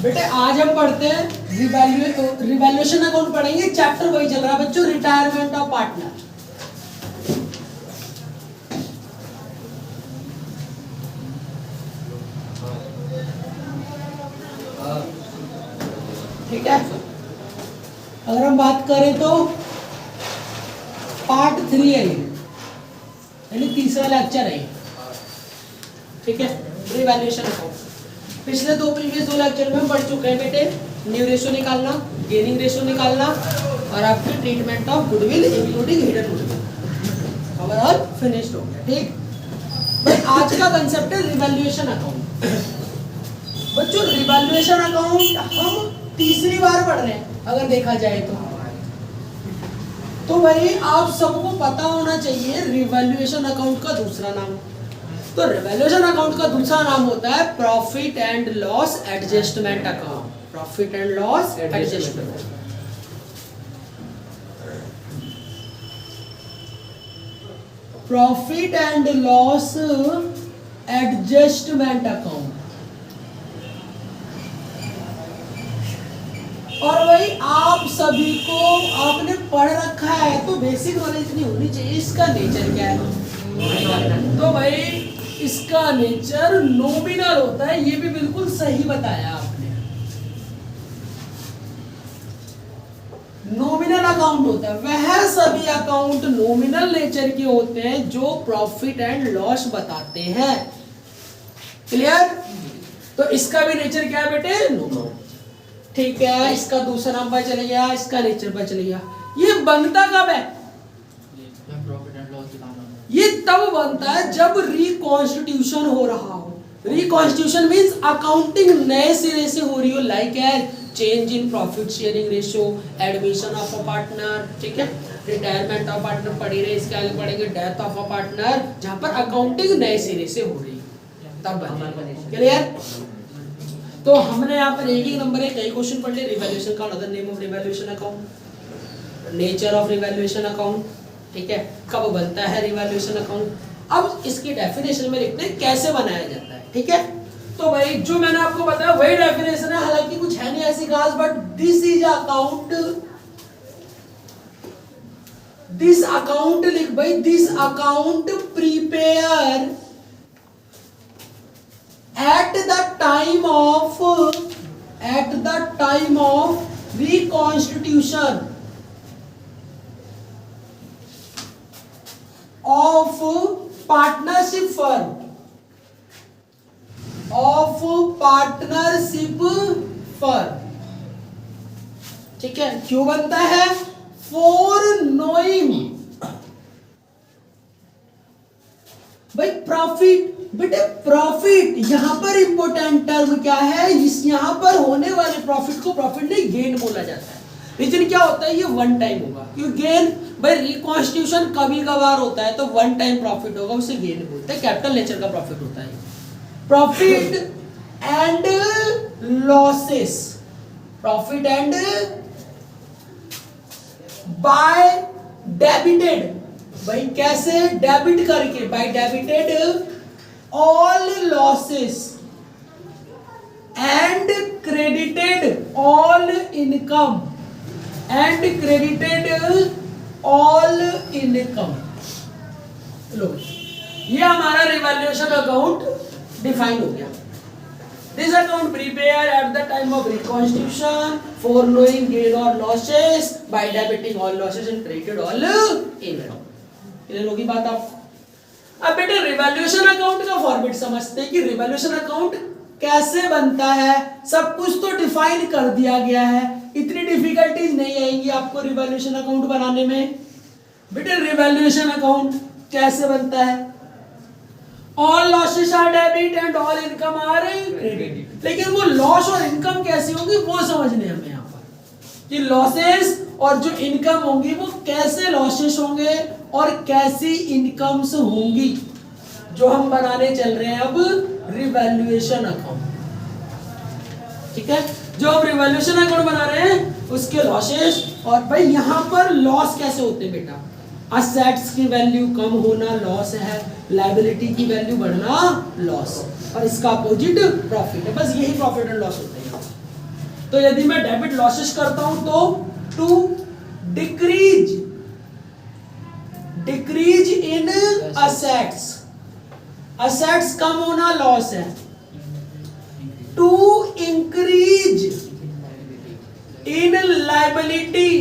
बेटे आज हम पढ़ते हैं रिवैल्यूएशन अकाउंट पढ़ेंगे, चैप्टर वही चल रहा है बच्चों, रिटायरमेंट ऑफ पार्टनर। ठीक है, अगर हम बात करें तो पार्ट 3 है ये, यानी तीसरा लेक्चर है ये। ठीक है, रिवैल्यूएशन अकाउंट पिछले प्रीवियस दो लेक्चर में हम पढ़ चुके हैं बेटे। न्यू रेशो निकालना, गेनिंग रेशो निकालना और आपके treatment of goodwill including hidden goodwill overall finished हो गया। ठीक भाई, आज का कंसेप्ट है रिवैल्यूएशन अकाउंट। बच्चों रिवैल्यूएशन अकाउंट हम तीसरी बार पढ़ रहे हैं अगर देखा जाए तो भाई आप सबको पता होना चाहिए रिवैल्यूएशन अकाउंट का दूसरा नाम। तो रिवैल्यूएशन अकाउंट का दूसरा नाम होता है profit and loss adjustment account. Profit and loss adjustment, profit and loss adjustment account. और भाई आप सभी को आपने पढ़ रखा है तो बेसिक नॉलेज नहीं होनी चाहिए इसका नेचर क्या है। तो भाई इसका नेचर नॉमिनल होता है, ये भी बिल्कुल सही बताया आपने। नॉमिनल अकाउंट होता है, वह सभी अकाउंट नॉमिनल नेचर के होते हैं जो प्रॉफिट एंड लॉस बताते हैं। क्लियर? तो इसका भी नेचर क्या है बेटे? नॉमिनल। ठीक है, इसका दूसरा नाम पर चले गया, इसका नेचर पर चले गया। ये बनता कब है? ये तब बनता है जब रिकॉन्स्टिट्यूशन हो रहा हो। रिकॉन्स्टिट्यूशन मींस अकाउंटिंग नए सिरे से हो रही हो, लाइक है change in profit sharing ratio, admission of a partner. ठीक है, रिटायरमेंट ऑफ पार्टनर पढ़ी रहे, इसके आगे पढ़ेंगे डेथ ऑफ अ पार्टनर, जहां पर अकाउंटिंग नए सिरे से हो रही है तब बनेगा। क्लियर? तो हमने यहाँ पर एक नंबर है कई क्वेश्चन पढ़ लिए। Revaluation account, other name of revaluation account, nature of revaluation account. ठीक है, कब बनता है रिवैल्यूएशन अकाउंट। अब इसकी डेफिनेशन में लिखते हैं कैसे बनाया जाता है। ठीक है, तो भाई जो मैंने आपको बताया वही डेफिनेशन है, हालांकि कुछ है नहीं ऐसी खास, but this is account, this account लिख भाई, this account prepare at the time of reconstitution of partnership firm, ठीक है, क्यों बनता है? for knowing भाई प्रॉफिट। बेटे प्रॉफिट यहाँ पर इंपॉर्टेंट टर्म क्या है? इस यहाँ पर होने वाले प्रॉफिट को प्रॉफिट नहीं गेन बोला जाता है। रीजन क्या होता है? ये वन टाइम होगा, क्योंकि गेन भाई रिकॉन्स्टिट्यूशन कभी कभार होता है तो वन टाइम प्रॉफिट होगा, उसे गेन बोलते हैं। कैपिटल नेचर का प्रॉफिट होता है। Profit and losses, profit and by debited, भाई कैसे? डेबिट करके, by debited all losses and credited all income, and credited all income। लो, ये हमारा रिवैल्यूएशन अकाउंट डिफाइन हो गया। This account prepare at the time of reconstitution for knowing gain or losses by debiting all losses and credited all income। Clear होगी बात आपको? अब बेटे revaluation account का फॉर्मेट समझते हैं कि रिवैल्यूएशन अकाउंट कैसे बनता है। सब कुछ तो डिफाइन कर दिया गया है, इतनी डिफिकल्टीज नहीं आएंगी आपको रिवैल्यूएशन अकाउंट बनाने में। बेटे रिवैल्यूएशन अकाउंट कैसे बनता है? All losses are debit and all income are credit. लेकिन वो लॉस और इनकम कैसी होगी वो समझने हमें यहाँ पर, कि लॉसेस और जो इनकम होंगी वो कैसे लॉसेस होंगे और कैसी इनकम्स होंगी, जो हम बनाने चल रहे हैं अब रिवैल्यूएशन अकाउंट। ठीक है, जो हम रिवैल्यूएशन अकाउंट बना रहे हैं उसके लॉसेस, और भाई यहाँ पर लॉस कैसे होते हैं बेटा? असेट्स की वैल्यू कम होना लॉस है, लायबिलिटी की वैल्यू बढ़ना लॉस, और इसका अपोजिट प्रॉफिट है। बस यही प्रॉफिट एंड लॉस होता है। तो यदि मैं डेबिट लॉसेस करता हूं तो to decrease in assets, assets कम होना लॉस है, to increase in liability,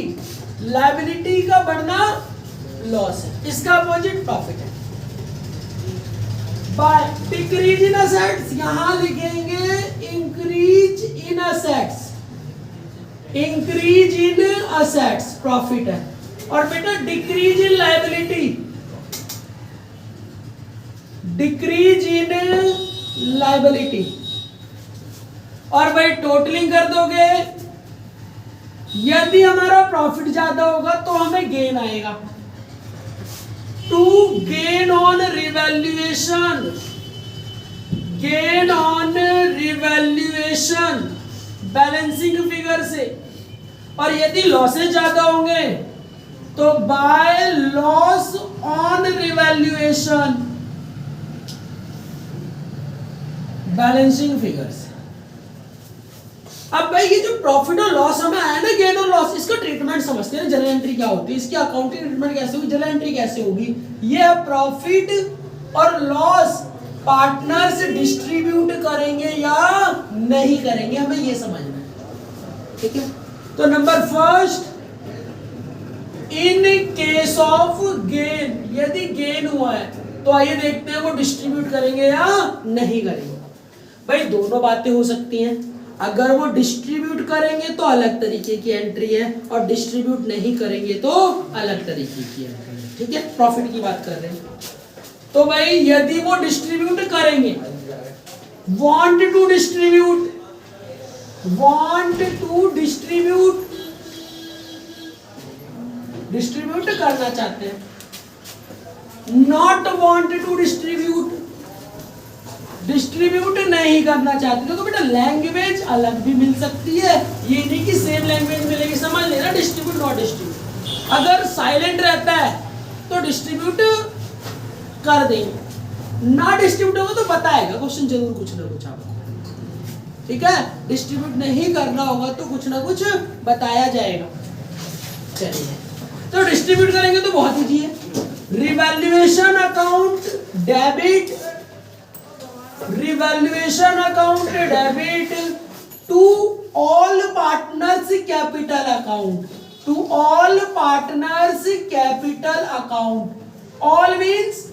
liability का बढ़ना लॉस है, इसका अपोजिट प्रॉफिट है। बाय डिक्रीज इन असेट्स यहां लिखेंगे increase in assets, increase in assets profit है, और बेटा decrease in liability, decrease in liability, और भाई टोटलिंग कर दोगे, यदि हमारा प्रॉफिट ज्यादा होगा तो हमें गेन आएगा, to gain on revaluation, gain on revaluation balancing figure से, और यदि लॉसेस ज्यादा होंगे तो by loss on revaluation balancing figures. अब भाई ये जो प्रॉफिट और लॉस हमें आया ना, गेन और लॉस, इसका ट्रीटमेंट समझते हैं। जर्नल एंट्री क्या होती है, इसकी अकाउंटिंग ट्रीटमेंट कैसे होगी, जर्नल एंट्री कैसे होगी। ये प्रॉफिट और लॉस पार्टनर्स डिस्ट्रीब्यूट करेंगे या नहीं करेंगे, हमें ये समझना है, ठीक है। तो number first, in case of gain, यदि गेन हुआ है तो आइए देखते हैं वो डिस्ट्रीब्यूट करेंगे या नहीं करेंगे। भाई दोनों बातें हो सकती हैं, अगर वो डिस्ट्रीब्यूट करेंगे तो अलग तरीके की एंट्री है, और डिस्ट्रीब्यूट नहीं करेंगे तो अलग तरीके की एंट्री है, ठीक है। प्रॉफिट की बात कर रहे हैं, तो भाई यदि वो डिस्ट्रीब्यूट करेंगे, want to distribute, want to distribute, distribute करना चाहते हैं, not want to distribute, distribute नहीं करना चाहते। देखो बेटा लैंग्वेज अलग भी मिल सकती है, ये नहीं कि सेम लैंग्वेज मिलेगी, समझ लेना डिस्ट्रीब्यूट नॉट डिस्ट्रीब्यूट। अगर साइलेंट रहता है तो डिस्ट्रीब्यूट कर देंगे, ना डिस्ट्रीब्यूट होगा तो बताएगा क्वेश्चन जरूर कुछ ना कुछ आपको, ठीक है। डिस्ट्रीब्यूट नहीं करना होगा तो कुछ ना कुछ बताया जाएगा। चलिए, तो डिस्ट्रीब्यूट करेंगे तो बहुत ईजी है, revaluation account debit, revaluation account debit to all partners capital account, to all partners capital account, all means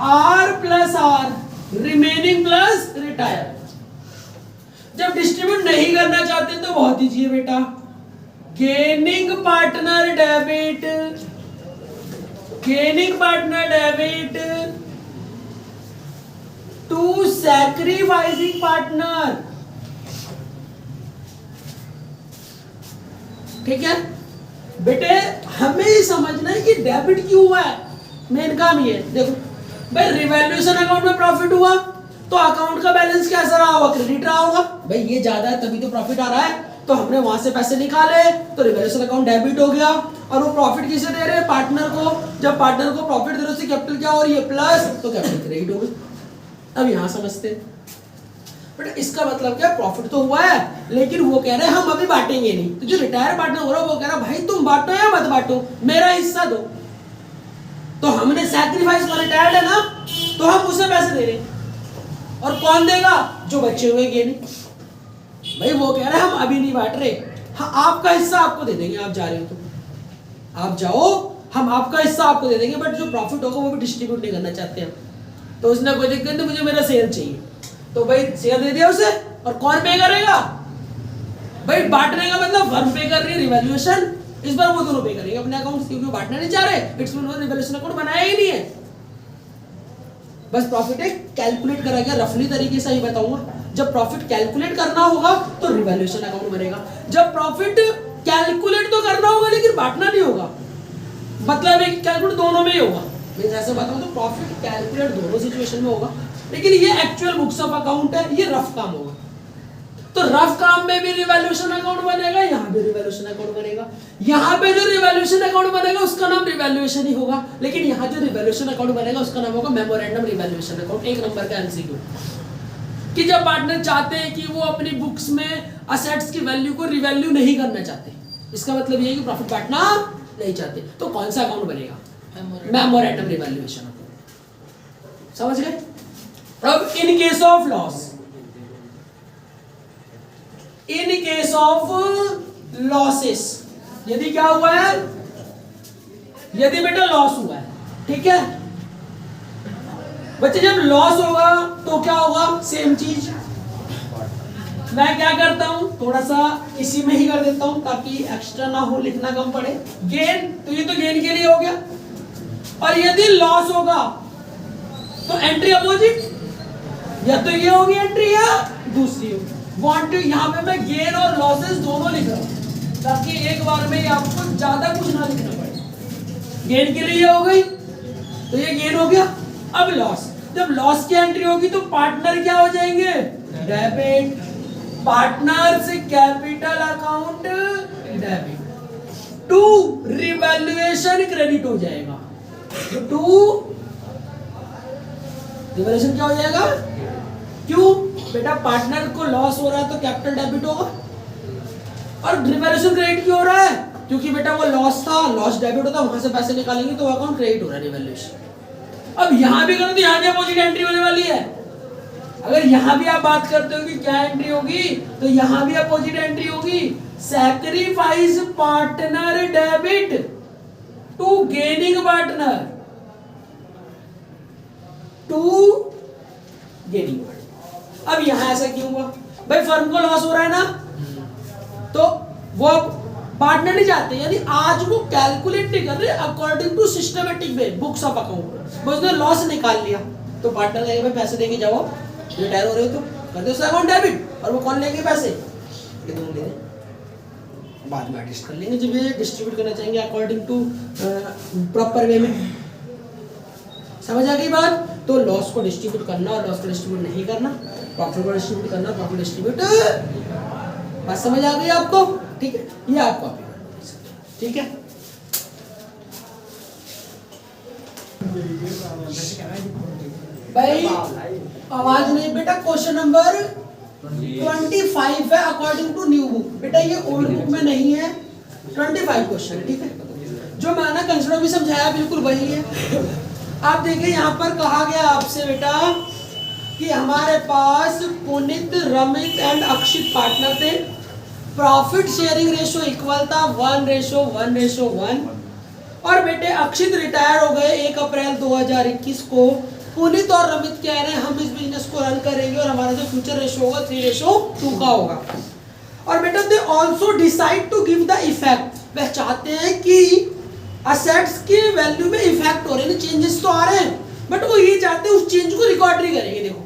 R plus R, remaining plus retire. जब डिस्ट्रीब्यूट नहीं करना चाहते तो बहुत ईजी है बेटा, gaining partner debit, gaining partner debit to sacrificing partner, ठीक है बेटे। हमें ही समझना है कि डेबिट क्यों हुआ है, मेन काम ये। देखो भाई रिवैल्यूएशन अकाउंट में प्रॉफिट हुआ तो अकाउंट का बैलेंस कैसा रहा होगा, क्रेडिट रहा होगा। भाई ये ज्यादा है तभी तो प्रॉफिट आ रहा है, तो हमने वहां से पैसे निकाले तो रिवैल्यूएशन अकाउंट डेबिट हो गया, और वो प्रॉफिट किसे दे रहे हैं, पार्टनर को। जब पार्टनर को प्रॉफिट दे रहे हो कैपिटल क्या हो रही है, प्लस, तो कैपिटल क्रेडिट हो गई। अब यहां समझते हैं बट इसका मतलब क्या, प्रॉफिट तो हुआ है लेकिन वो कह रहे हैं हम अभी बांटेंगे नहीं। तो जो रिटायर पार्टनर हो रहा है वो कह रहा है भाई तुम बांटो या मत बांटो, मेरा हिस्सा दो। तो हमने सैक्रिफाइस कर, रिटायर्ड है ना, तो हम उसे पैसे दे रहे हैं, और कौन देगा, जो बचे हुए गेन। भाई वो कह रहे हैं हम अभी नहीं बांट रहे, हाँ आपका हिस्सा आपको दे देंगे, आप जा रहे हो तो आप जाओ, हम आपका हिस्सा आपको दे देंगे, बट जो प्रॉफिट होगा वो भी डिस्ट्रीब्यूट नहीं करना चाहते हैं। तो उसने कोई दिक्कत नहीं, मुझे मेरा शेयर चाहिए, तो भाई शेयर दे दिया उसे। और कौन पे करेगा, भाई बांटने का मतलब फर्म पे कर रही है रिवैल्यूएशन, इस बार वो दोनों पे करेंगे अपने अकाउंट, क्योंकि वो बांटना नहीं चाह रहे, इट्स मीन रिवैल्यूएशन अकाउंट बनाया ही नहीं है। बस प्रॉफिट एक कैलकुलेट करा गया, रफली तरीके से ही बताऊंगा। जब प्रॉफिट कैलकुलेट करना होगा तो रिवैल्यूएशन अकाउंट बनेगा, जब प्रॉफिट कैलकुलेट तो करना होगा लेकिन बांटना नहीं होगा, मतलब एक कैलकुलेट दोनों में ही होगा। मैं जैसे बताऊं तो प्रॉफिट कैलकुलेट दोनों सिचुएशन में होगा, लेकिन ये एक्चुअल बुक्स ऑफ अकाउंट है, ये रफ काम होगा। तो रफ काम में भी रिवैल्यूएशन अकाउंट बनेगा, यहाँ भी रिवैल्यूएशन अकाउंट बनेगा। यहाँ पे जो रिवैल्यूएशन अकाउंट बनेगा उसका नाम रिवैल्यूएशन ही होगा, लेकिन यहाँ जो रिवैल्यूएशन अकाउंट बनेगा उसका नाम होगा मेमोरेंडम रिवैल्यूएशन अकाउंट। 1 नंबर का एमसीक्यू कि जब पार्टनर चाहते हैं कि वो अपनी बुक्स में असेट्स की वैल्यू को रिवैल्यू नहीं करना चाहते, इसका मतलब ये है कि प्रॉफिट पार्टनर नहीं चाहते, तो कौन सा अकाउंट बनेगा? Memorandum revaluation account. समझ गए? अब in case of loss, in case of losses, यदि क्या हुआ है, यदि बेटा लॉस हुआ है, ठीक है बच्चे, जब लॉस होगा तो क्या होगा? सेम चीज मैं क्या करता हूं, थोड़ा सा इसी में ही कर देता हूं ताकि एक्स्ट्रा ना हो, लिखना कम पड़े। गेन, तो ये तो गेन के लिए हो गया, और यदि लॉस होगा तो एंट्री अपोजिट, या तो ये होगी एंट्री या दूसरी होगी। वांट टू, यहाँ पे मैं गेन और लॉसेस दोनों लिख रहा हूं ताकि एक बार में आपको ज्यादा कुछ ना लिखना पड़े। गेन के लिए हो गई, तो ये गेन हो गया। अब लॉस, जब लॉस की एंट्री होगी तो पार्टनर क्या हो जाएंगे? डेबिट। पार्टनर से capital account debit to revaluation credit हो जाएगा। टू रिवैल्यूएशन क्या हो जाएगा? क्यों बेटा? पार्टनर को लॉस हो रहा है तो कैपिटल डेबिट होगा, और रिवैल्यूएशन क्रेडिट क्यों हो रहा है? क्योंकि बेटा वो लॉस था, लॉस डेबिट होता, वहां से पैसे निकालेंगे तो अकाउंट क्रेडिट हो रहा है, रिवैल्यूएशन। अब यहां भी करो तो यहां क्या अपोजिट एंट्री होने वाली है। अगर यहां भी आप बात करते हो कि क्या एंट्री होगी, तो यहां भी अपोजिट एंट्री होगी, sacrifice partner debit to gaining partner, to gaining partner. अब यहां ऐसा क्यों हुआ भाई? फर्म को लॉस हो रहा है ना, तो वो पार्टनर नहीं चाहते, यानी आज वो कैलकुलेट नहीं कर रहे according to systematic way, books of account. उसने लॉस निकाल लिया तो पार्टनर कहेगा भाई पैसे देके जाओ, रिटायर हो रहे हो तो कर दो अकाउंट डेबिट, और वो कौन लेंगे पैसे? ये दोनों ले लें, बाद में एडजस्ट कर लेंगे जब ये डिस्ट्रीब्यूट करना चाहेंगे अकॉर्डिंग टू प्रॉपर वे में। समझ आ गई बात? तो लॉस को डिस्ट्रीब्यूट करना और लॉस को डिस्ट्रीब्यूट नहीं करना, प्रॉफिट को डिस्ट्रीब्यूट करना, प्रॉफिट डिस्ट्रीब्यूट। बात समझ आ गई आपको? ठीक है, ये आप कॉपी कर सकते, ठीक है। भाई आवाज नहीं बेटा। क्वेश्चन नंबर 25 है अकॉर्डिंग टू न्यू बुक। बेटा ये ओल्ड बुक में नहीं है, 25 क्वेश्चन, ठीक है। जो मैंने कंसिडर भी समझाया बिल्कुल वही है। आप देखिए यहाँ पर कहा गया आपसे बेटा कि हमारे पास पुनित, रमित एंड अक्षित पार्टनर थे। प्रॉफिट शेयरिंग रेशो इक्वल था 1:1:1। और बेटे अक्षित रिटायर हो गए 1 अप्रैल 2021 को। पुनित और रमित कह रहे हैं हम इस बिजनेस को रन करेंगे और हमारा जो फ्यूचर रेशो होगा 3:2 का होगा। और बेटा they also decide to give the effect. वह चाहते हैं कि असेट्स के वैल्यू में इफेक्ट हो रहे हैं, चेंजेस तो आ रहे हैं, बट वो ये चाहते हैं उस चेंज को रिकॉर्ड नहीं करेंगे। देखो,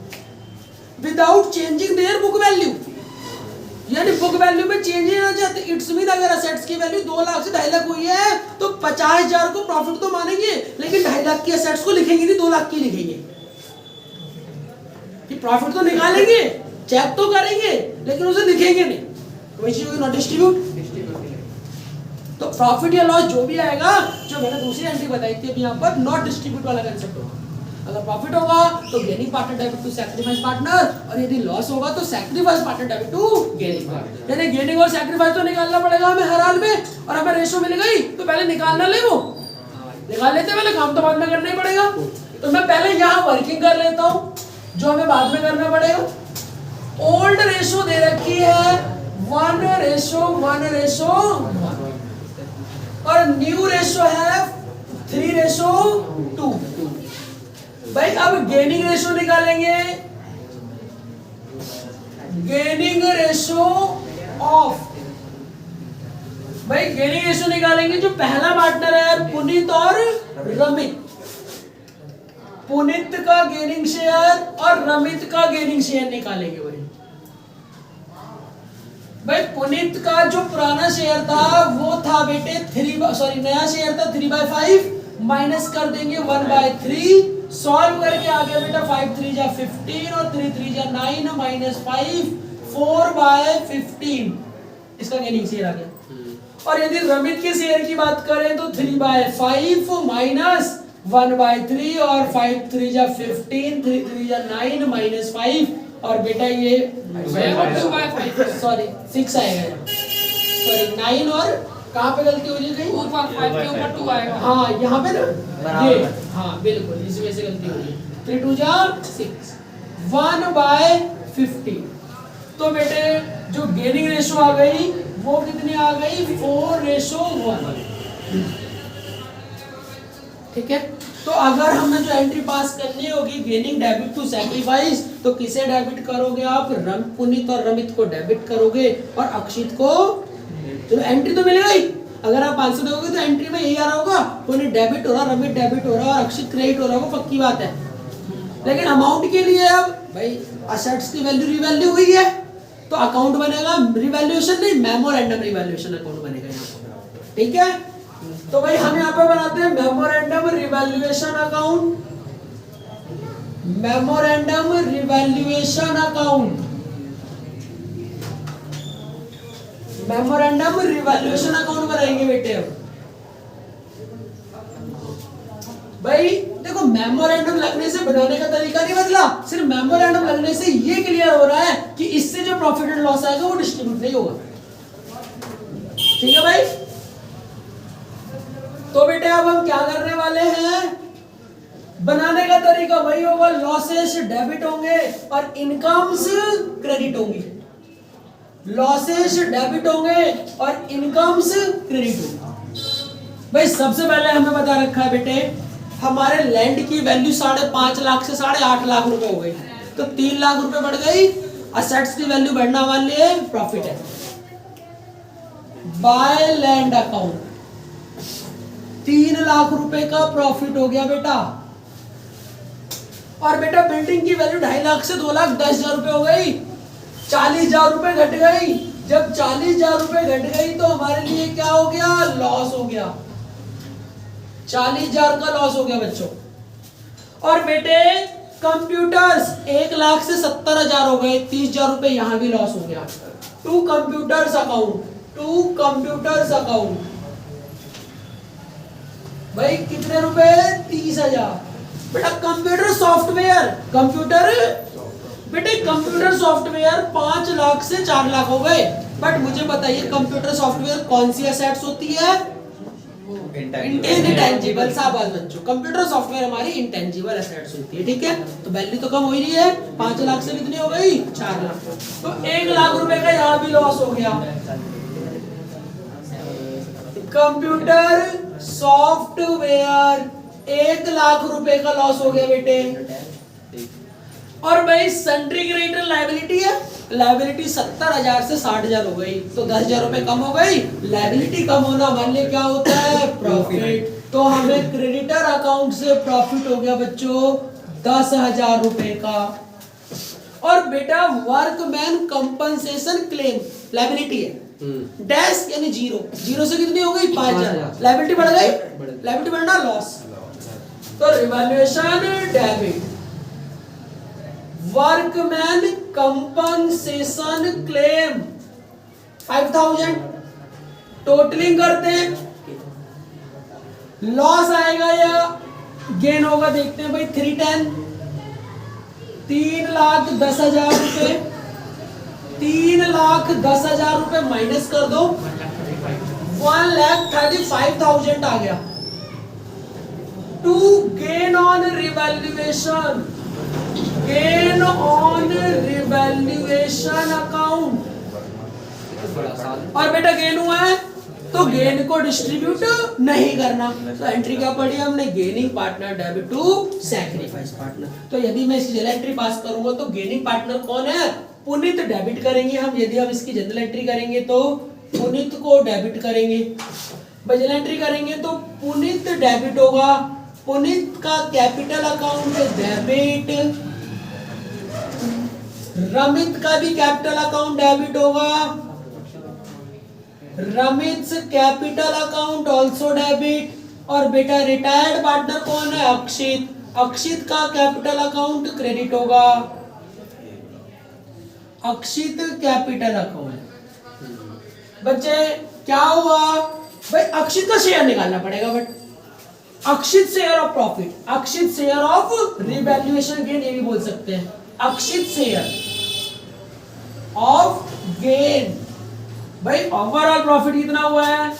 without changing their book value, यानी बुक वैल्यू में चेंज नहीं होना चाहते। इट्स मीन अगर असेट्स की वैल्यू 2 लाख से 2.5 लाख हुई है तो 50,000 को प्रॉफिट तो मानेंगे, लेकिन 2.5 लाख की असेट्स को लिखेंगे नहीं, 2 लाख की लिखेंगे। कि प्रॉफिट तो निकालेंगे, चेक तो करेंगे, लेकिन उसे लिखेंगे नहीं। वही चीज नॉट डिस्ट्रीब्यूट। तो प्रॉफिट या लॉस जो भी आएगा, जो मैंने दूसरी एंट्री बताई थी अभी यहाँ पर, नॉट डिस्ट्रीब्यूट वाला कंसेप्ट होगा। अगर प्रॉफिट होगा तो gaining partner debit to sacrifice partner, और यदि लॉस होगा तो sacrifice partner debit to gaining partner. यानी गेनिंग और सैक्रिफाइस तो निकालना पड़ेगा हमें हर हाल में, और हमें रेशो मिल गई तो पहले निकालना ले, वो निकाल लेते, पहले काम तो बाद में करना ही पड़ेगा। तो मैं पहले यहाँ वर्किंग कर लेता हूँ, जो हमें बाद में करना पड़ेगा। ओल्ड रेशो दे रखी है 1:1:1, और न्यू रेशो है 3:2। भाई अब गेनिंग रेशो निकालेंगे, गेनिंग रेशो ऑफ, भाई गेनिंग रेशो निकालेंगे। जो पहला पार्टनर है पुनीत और रमित, पुनीत का गेनिंग शेयर और रमित का गेनिंग शेयर निकालेंगे। भाई पुनीत का जो पुराना शेयर था वो था बेटे नया शेयर था 3/5, माइनस कर देंगे 1/3, सॉल्व करके आ गया बेटा 5 3 जा 15 और 3 3 जा 9 -5 4/15 इसका गेनिंग शेयर आ गया। और यदि रमित के शेयर की बात करें तो 3/5 माइनस 1/3 और 5 3 जा 15 3 3 जा 9 माइनस 5 और बेटा ये 2/5 सॉरी 6 आएगा, सॉरी 9 और कहाँ पे गलती हो रही है? 2/5 के ऊपर 2 आएगा। हाँ यहाँ पे ना ये, हाँ बिल्कुल इसमें से गलती हो रही है। 3 2 जा 6 1/50। तो बेटे जो गेनिंग रेशो आ गई वो कितनी आ गई? 4:1। ठीक है, तो अगर हमें जो एंट्री पास करनी होगी गेनिंग डेबिट टू सैक्रिफाइस, तो किसे डेबिट करोगे आप? पुनीत और रमित को डेबिट करोगे और अक्षित को। चलो एंट्री तो मिलेगा ही, अगर आप 500 दोगे तो एंट्री में यही आ रहा होगा, पुनीत डेबिट हो रहा, रमित डेबिट हो रहा और अक्षित क्रेडिट हो रहा होगा, पक्की बात है। लेकिन अमाउंट के लिए अब भाई असेट्स की वैल्यू रिवैल्यू हुई है तो अकाउंट बनेगा रिवैल्यूएशन नहीं, मेमोरेंडम रिवैल्यूएशन अकाउंट बनेगा यहाँ पर। ठीक है, तो भाई हम यहाँ पे बनाते हैं memorandum revaluation account, memorandum revaluation account, memorandum revaluation account बनाएंगे बेटे। अब भाई देखो मेमोरेंडम लगने से बनाने का तरीका नहीं बदला, सिर्फ मेमोरेंडम लगने से ये क्लियर हो रहा है कि इससे जो प्रॉफिट एंड लॉस आएगा वो डिस्ट्रीब्यूट नहीं होगा। ठीक है भाई, तो बेटे अब हम क्या करने वाले हैं? बनाने का तरीका वही होगा, लॉसेस डेबिट होंगे और इनकम्स क्रेडिट होंगी। लॉसेस डेबिट होंगे और इनकम्स क्रेडिट होंगे। भाई सबसे पहले हमें बता रखा है बेटे हमारे लैंड की वैल्यू 5.5 लाख से 8.5 लाख रुपए हो गई, तो 3 लाख रुपए बढ़ गई, असेट्स की वैल्यू बढ़ना वाली है, प्रॉफिट है। बाय लैंड अकाउंट 3 लाख रुपए का प्रॉफिट हो गया बेटा। और बेटा बिल्डिंग की वैल्यू 2.5 लाख से 2,10,000 रुपए हो गई, 40,000 रुपए घट गई। जब 40,000 रुपए घट गई तो हमारे लिए क्या हो गया? लॉस हो गया, 40,000 का लॉस हो गया बच्चों। और बेटे कंप्यूटर्स 1 लाख से 70,000 हो गए, 30,000 रुपए यहां भी लॉस हो गया। To computers account, to computers account भाई कितने रुपए? 30,000। बेटा कंप्यूटर सॉफ्टवेयर, कंप्यूटर बेटे कंप्यूटर सॉफ्टवेयर 5 लाख से 4 लाख हो गए। बट मुझे बताइए कंप्यूटर सॉफ्टवेयर कौन सी एसेट्स होती है? इंटेंजिबल। शाबाश बच्चों, कंप्यूटर सॉफ्टवेयर हमारी इंटेंजिबल एसेट्स होती है। ठीक है, तो वैल्यू तो कम हो ही रही है, 5 लाख से कितनी हो गई? 4 लाख। तो 1 लाख रुपए का यहाँ भी लॉस हो गया। कंप्यूटर सॉफ्टवेयर 1 लाख रुपए का लॉस हो गया बेटे। और भाई सेंट्री क्रेडिटर लायबिलिटी है, लायबिलिटी 70,000 से 60,000 हो गई, तो 10,000 रुपए कम हो गई। लायबिलिटी कम होना मान लिया क्या होता है? प्रॉफिट। तो हमें क्रेडिटर अकाउंट से प्रॉफिट हो गया बच्चों 10,000 रुपए का। और बेटा वर्कमैन कंपनसेशन क्लेम लायबिलिटी है, डैश यानी जीरो, जीरो से कितनी हो गई? 5,000। लायबिलिटी बढ़ गई, लायबिलिटी बढ़ना लॉस। तो revaluation debit, workman compensation claim 5,000, totalling करते हैं, लॉस आएगा या गेन होगा देखते हैं भाई। 310, 3,10,000 रुपए, 3,10,000 रुपए माइनस कर दो, 1,35,000 आ गया। To gain on revaluation, gain on revaluation account. और बेटा गेन हुआ है तो गेन को डिस्ट्रीब्यूट नहीं करना, तो एंट्री क्या पड़ी हमने? Gaining partner debit to sacrifice partner. तो यदि मैं इसकी जनरल एंट्री पास करूंगा तो गेनिंग पार्टनर कौन है? पुनीत डेबिट करेंगे हम। यदि हम इसकी जनरल एंट्री करेंगे तो पुनीत को डेबिट करेंगे। जनरल एंट्री करेंगे तो पुनीत डेबिट होगा, पुनीत का कैपिटल अकाउंट डेबिट, रमित का भी कैपिटल अकाउंट डेबिट होगा, Ramit capital account also debit. और बेटा रिटायर्ड पार्टनर कौन है? अक्षित, अक्षित का कैपिटल अकाउंट क्रेडिट होगा। अक्षित कैपिटल अकाउंट। बच्चे क्या हुआ भाई, अक्षित का शेयर निकालना पड़ेगा, but Akshit share of profit, Akshit share of revaluation gain, ये भी बोल सकते हैं अक्षित शेयर ऑफ गेन। भाई ओवरऑल प्रॉफिट कितना हुआ है,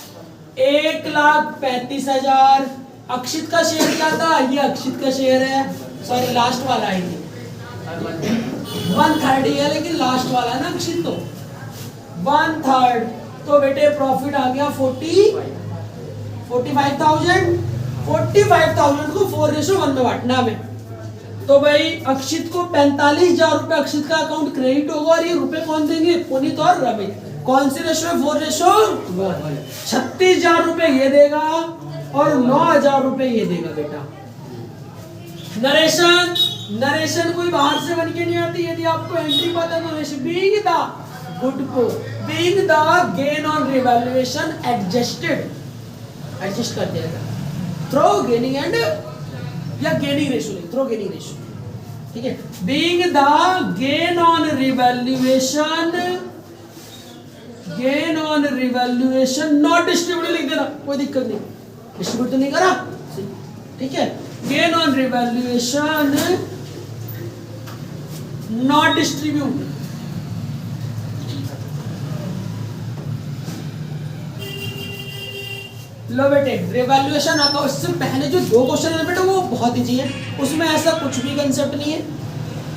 1,35,000। अक्षित का शेयर क्या था, ये अक्षित का शेयर है, सॉरी लास्ट वाला है, 1/3 है, लेकिन लास्ट वाला है ना अक्षित, तो 1/3। तो बेटे प्रॉफिट आ गया 45,000। 45,000 को 4:1 में बांटना हमें। तो भाई अक्षित को 45,000 रुपए अक्षित का अकाउंट क्रेडिट होगा, और ये रुपए कौन देंगे, पुनीत और रवि। कौन सी रेशो है, 4:1। 36,000 रुपए ये देगा और 9,000 रुपए ये देगा बेटा। नरेशन, नरेशन कोई बाहर से बन के नहीं आती, यदि आपको एंट्री पता है तो नरेशन बीइंग द गुड को, being the gain on revaluation adjusted, adjust कर दिया जाएगा थ्रो गेनिंग एंड, या gaining ratio, through gaining ratio, ठीक है। Being the gain on revaluation, gain on revaluation not distribute लिख देना, कोई दिक्कत नहीं, डिस्ट्रीब्यूट तो नहीं करा, ठीक है। Gain on revaluation not distribute, लो बेटे रिवैल्यूएशन अकाउंट, इससे पहले जो 2 क्वेश्चन है बेटे वो बहुत इजी है, उसमें ऐसा कुछ भी कंसेप्ट नहीं है,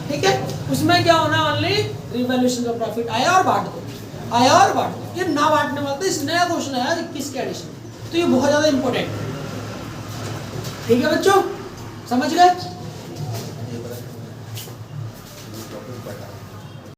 ठीक है। उसमें क्या होना, ओनली रिवैल्यूएशन का प्रॉफिट आया और बांट दो, आया और बांट दो। ये ना बांटने वाला तो इस नया क्वेश्चन आया 21 के एडिशन, तो ये बहुत ज्यादा इंपॉर्टेंट, ठीक है बच्चों, समझ गए।